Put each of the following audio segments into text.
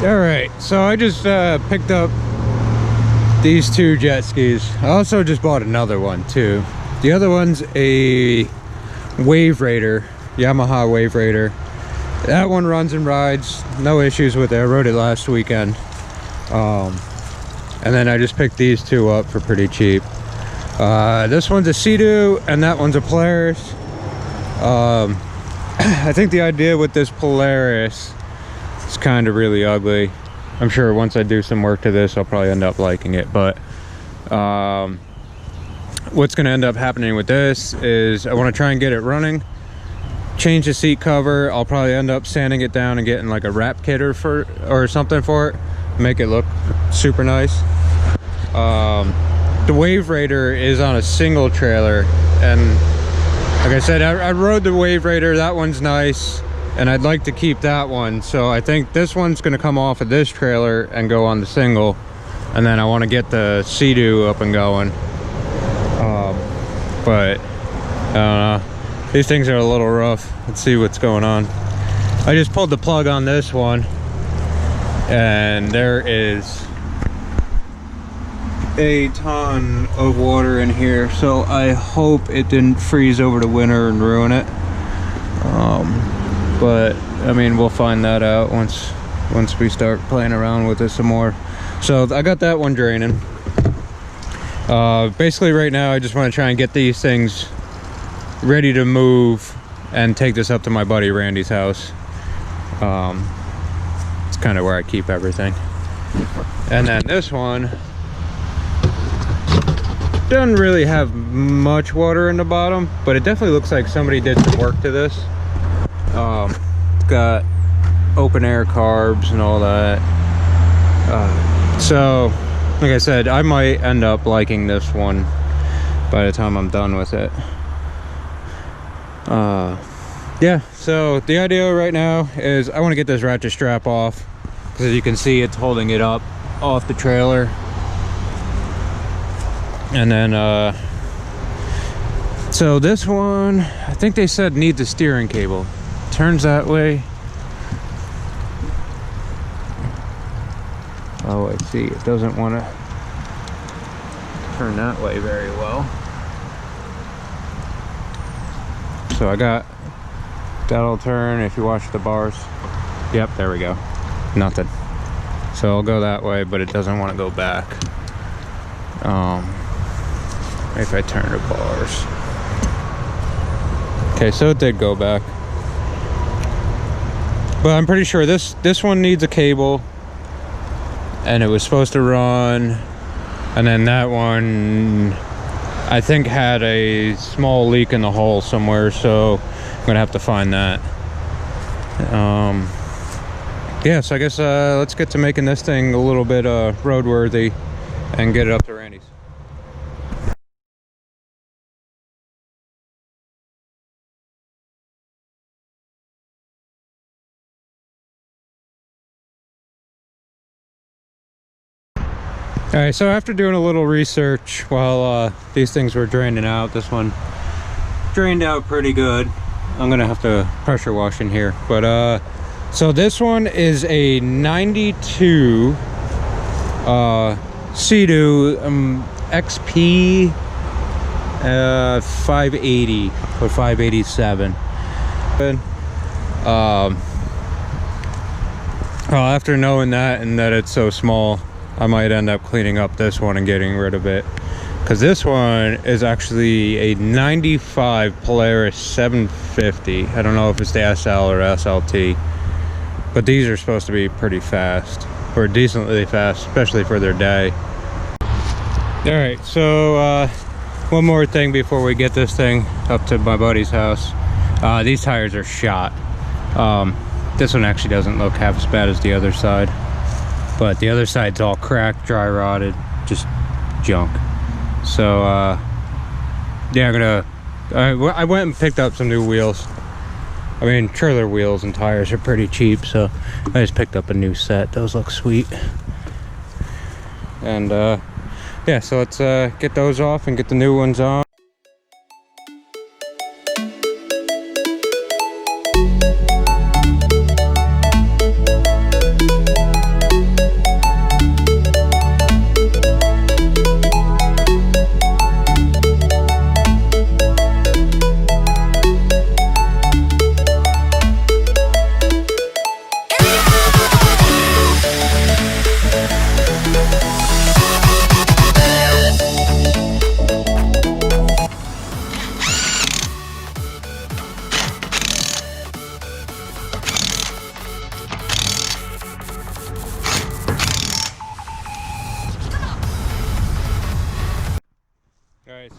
All right, so I just picked up these two jet skis. I also just bought another one too. The other one's a Wave Raider, Yamaha Wave Raider. That one runs and rides, no issues with it. I rode it last weekend. And then I just picked these two up for pretty cheap. This one's a Seadoo and that one's a Polaris. I think the idea with this Polaris is kind of really ugly. I'm sure once I do some work to this, I'll probably end up liking it. But what's going to end up happening with this is I want to try and get it running, change the seat cover. I'll probably end up sanding it down and getting like a wrap kit or something for it, make it look super nice. The Wave Raider is on a single trailer, and like I said, I rode the Wave Raider. That one's nice, and I'd like to keep that one. So I think this one's going to come off of this trailer and go on the single, and then I want to get the Seadoo up and going. But I don't know, these things are a little rough. Let's see what's going on. I just pulled the plug on this one, and there is a ton of water in here, so I hope it didn't freeze over the winter and ruin it. But I mean, we'll find that out once we start playing around with it some more. So I got that one draining. Basically right now I just want to try and get these things ready to move and take this up to my buddy Randy's house. It's kind of where I keep everything. And then this one doesn't really have much water in the bottom, but it definitely looks like somebody did some work to this. It's got open air carbs and all that. So like I said, I might end up liking this one by the time I'm done with it. Yeah, so the idea right now is I want to get this ratchet strap off, because as you can see, it's holding it up off the trailer. And then so this one, I think they said needs a steering cable. Turns that way. Oh, I see, it doesn't want to turn that way very well. So I got that'll turn if you watch the bars. Yep, there we go. Nothing. So I'll go that way, but it doesn't want to go back. If I turn the bars. Okay, so it did go back. But I'm pretty sure this one needs a cable, and it was supposed to run, and then that one I think had a small leak in the hull somewhere, so I'm gonna have to find that. Yeah, so I guess let's get to making this thing a little bit roadworthy and get it up to Randy's. All right, so after doing a little research while these things were draining out, this one drained out pretty good. I'm gonna have to pressure wash in here, but so this one is a 92 Seadoo XP 580 or 587. Well, after knowing that and that it's so small, I might end up cleaning up this one and getting rid of it, because this one is actually a 95 Polaris 750. I don't know if it's the SL or SLT, but these are supposed to be pretty fast, or decently fast, especially for their day. All right, so one more thing before we get this thing up to my buddy's house. These tires are shot. This one actually doesn't look half as bad as the other side, but the other side's all cracked, dry rotted, just junk. So yeah, I went and picked up some new wheels. I mean, trailer wheels and tires are pretty cheap, so I just picked up a new set. Those look sweet. And yeah, so let's get those off and get the new ones on.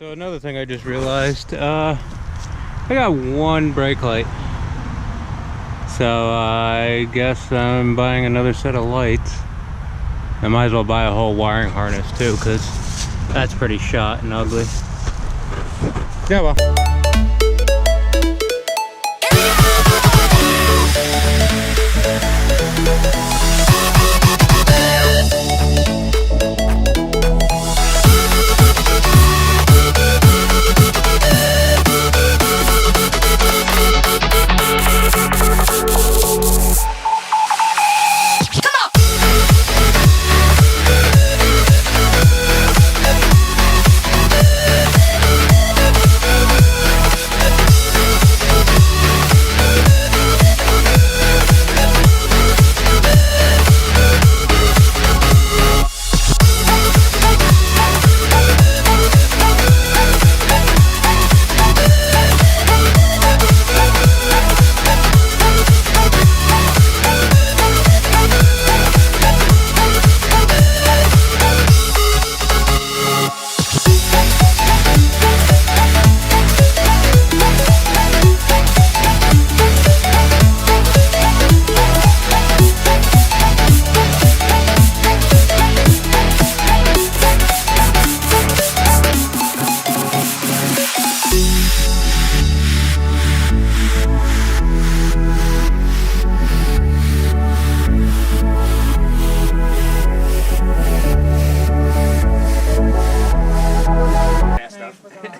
So another thing I just realized, I got one brake light. So I guess I'm buying another set of lights. I might as well buy a whole wiring harness too, because that's pretty shot and ugly. Yeah, well.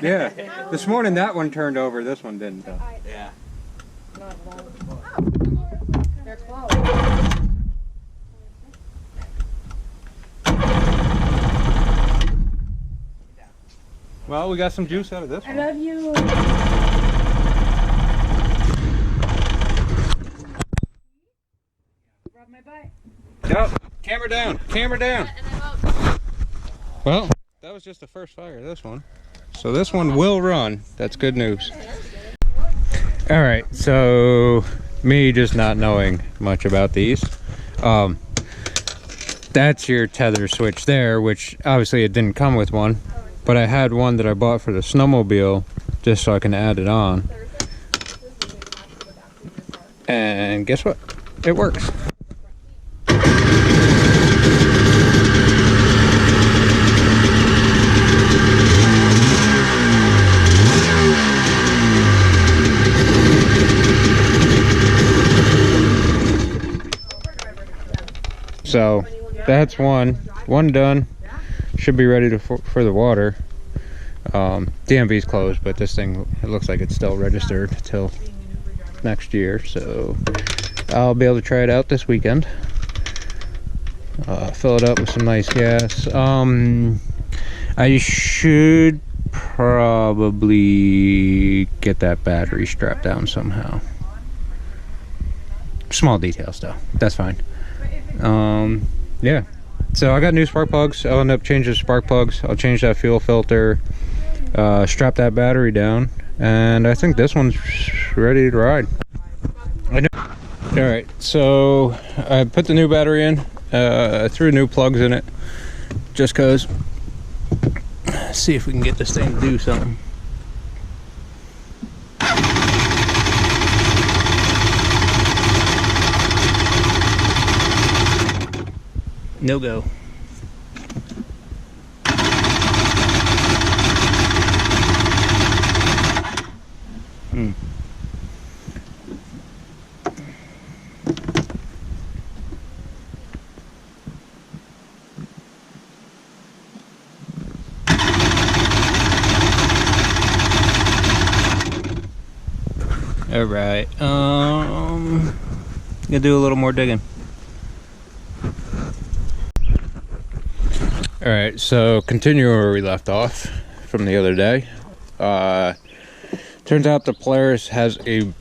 Yeah, this morning that one turned over, this one didn't though. Yeah. Well, we got some juice out of this one. I love you. Rub my butt. Yep, camera down, camera down. Well, that was just the first fire of this one. So this one will run. That's good news. All right, so me just not knowing much about these. That's your tether switch there, which obviously it didn't come with one, but I had one that I bought for the snowmobile just so I can add it on. And guess what? It works. So that's one done. Should be ready for the water. DMV's closed, but this thing, it looks like it's still registered till next year, so I'll be able to try it out this weekend. Fill it up with some nice gas. I should probably get that battery strapped down somehow. Small details though, that's fine. Yeah, so I got new spark plugs. I'll end up changing the spark plugs. I'll change that fuel filter, strap that battery down, and I think this one's ready to ride. I know. All right, so I put the new battery in. I threw new plugs in it just cause. See if we can get this thing to do something. No go. All right. Gonna do a little more digging. All right, so continue where we left off from the other day. Turns out the Polaris has a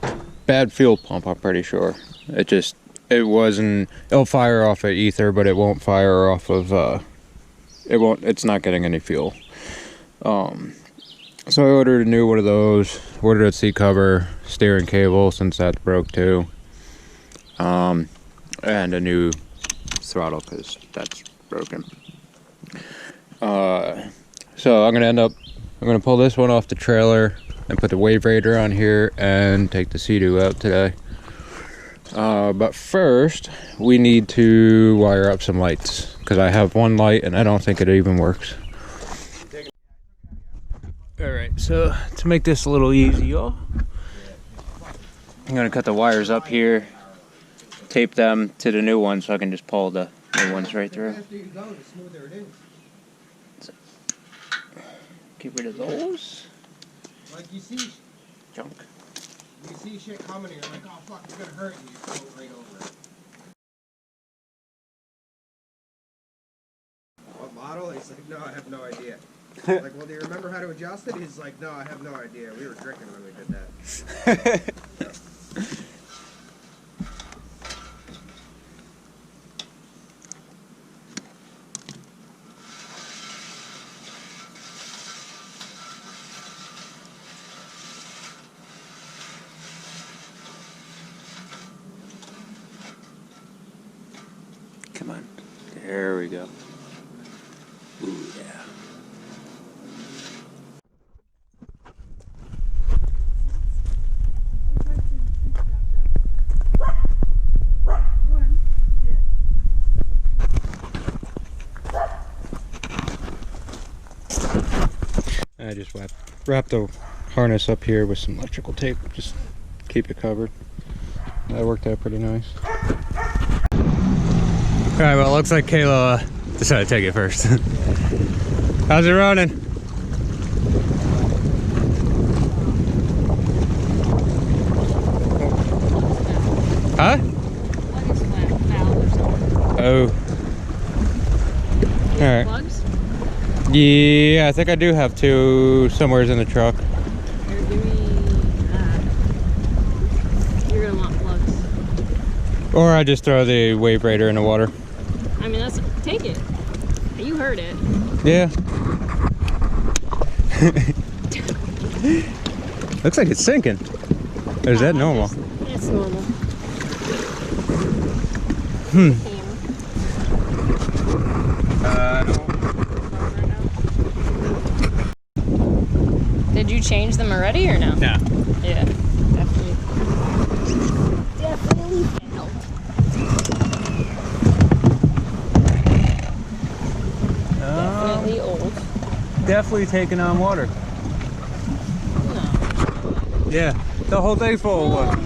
bad fuel pump, I'm pretty sure. It'll fire off of ether, but it won't fire off of, it's not getting any fuel. So I ordered a new one of those, ordered a seat cover, steering cable, since that's broke too. And a new throttle, because that's broken. So I'm gonna end up I'm gonna pull this one off the trailer and put the wave raider on here and take the Seadoo out today. But first, we need to wire up some lights because I have one light and I don't think it even works. All right, so to make this a little easier, I'm gonna cut the wires up here, tape them to the new one so I can just pull the new ones right through. So, get rid of those. Like you see Junk. You see shit coming and you're like, oh fuck, it's gonna hurt, and you just go right over it. What model? He's like, no, I have no idea. Like, well, do you remember how to adjust it? He's like, no, I have no idea. We were drinking when we did that. Come on. There we go. Ooh, yeah. I just wrapped the harness up here with some electrical tape, just keep it covered. That worked out pretty nice. Alright, well, it looks like Kayla decided to take it first. How's it running? Huh? Oh. Alright. Plugs? Yeah, I think I do have two somewhere in the truck. Here, give me you're gonna want plugs. Or I just throw the wave raider in the water. I mean, take it. You heard it. Yeah. Looks like it's sinking. Or is that normal? It's normal. Hmm. Did you change them already or no? No. Yeah, definitely. Definitely failed. Definitely old. Definitely taking on water. No. Yeah, the whole thing's full of water.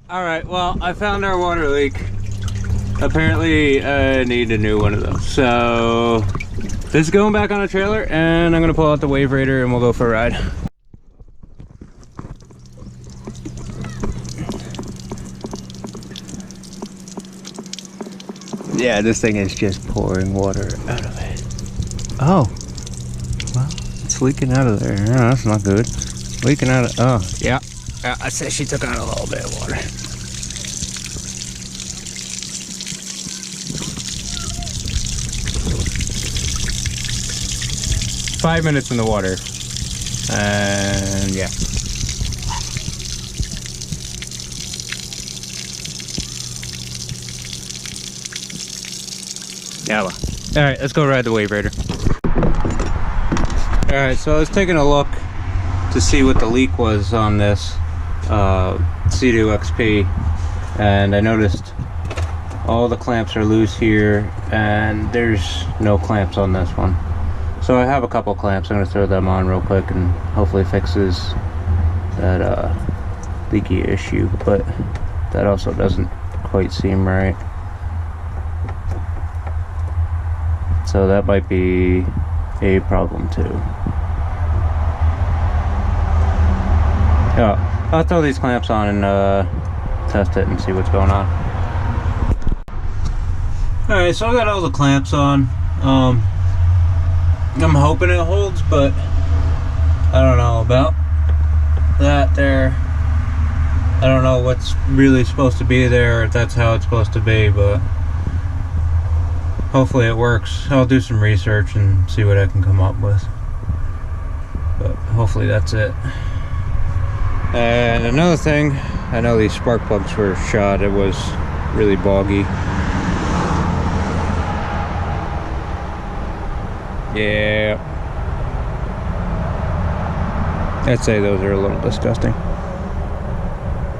Alright, well, I found our water leak. Apparently, I need a new one of those. So, this is going back on a trailer, and I'm going to pull out the wave raider and we'll go for a ride. Yeah, this thing is just pouring water out of it. Oh. Well, it's leaking out of there. Oh, that's not good. Leaking out of... Oh, yeah. I said she took out a little bit of water. Five minutes in the water. And yeah. Yeah. Well. All right, let's go ride the wave raider. All right, so I was taking a look to see what the leak was on this Seadoo XP, and I noticed all the clamps are loose here, and there's no clamps on this one. So I have a couple clamps. I'm gonna throw them on real quick, and hopefully fixes that leaky issue. But that also doesn't quite seem right. So that might be a problem too. Yeah, I'll throw these clamps on and test it and see what's going on. Alright, so I got all the clamps on. I'm hoping it holds, but I don't know about that there. I don't know what's really supposed to be there, or if that's how it's supposed to be, but hopefully it works. I'll do some research and see what I can come up with. But hopefully that's it. And another thing, I know these spark plugs were shot. It was really boggy. Yeah. I'd say those are a little disgusting.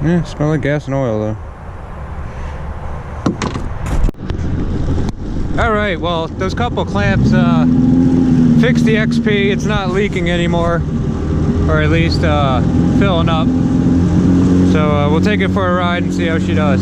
Yeah, smell like gas and oil though. Alright, well, those couple clamps fixed the XP. It's not leaking anymore, or at least filling up. So we'll take it for a ride and see how she does.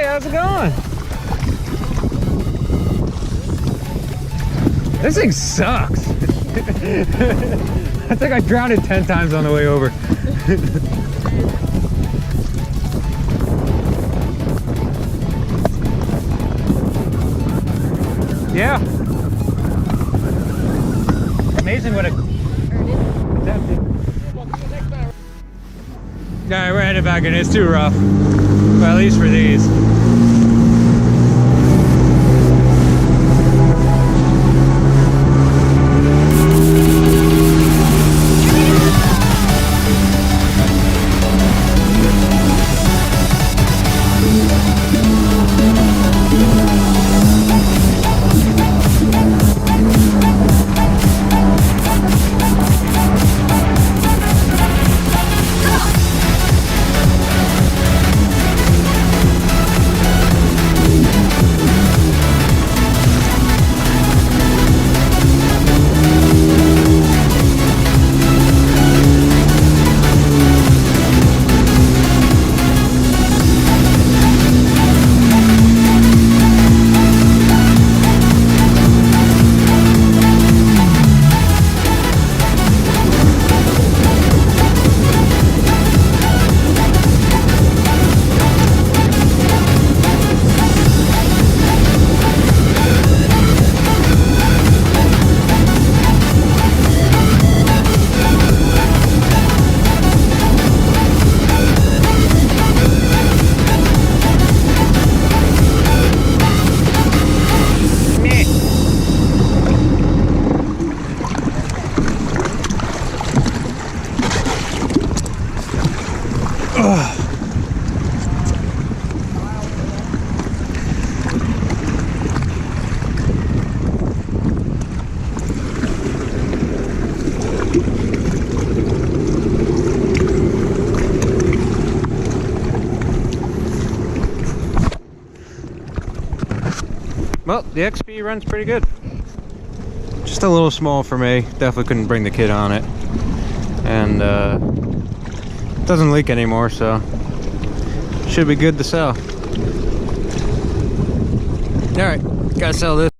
How's it going? This thing sucks. I think I drowned it 10 times on the way over. Yeah. Amazing what it... It's empty. Alright, we're headed back in. It's too rough. Well, at least for these. Well, the XP runs pretty good. Just a little small for me. Definitely couldn't bring the kid on it. And it doesn't leak anymore, so should be good to sell. Alright, gotta sell this.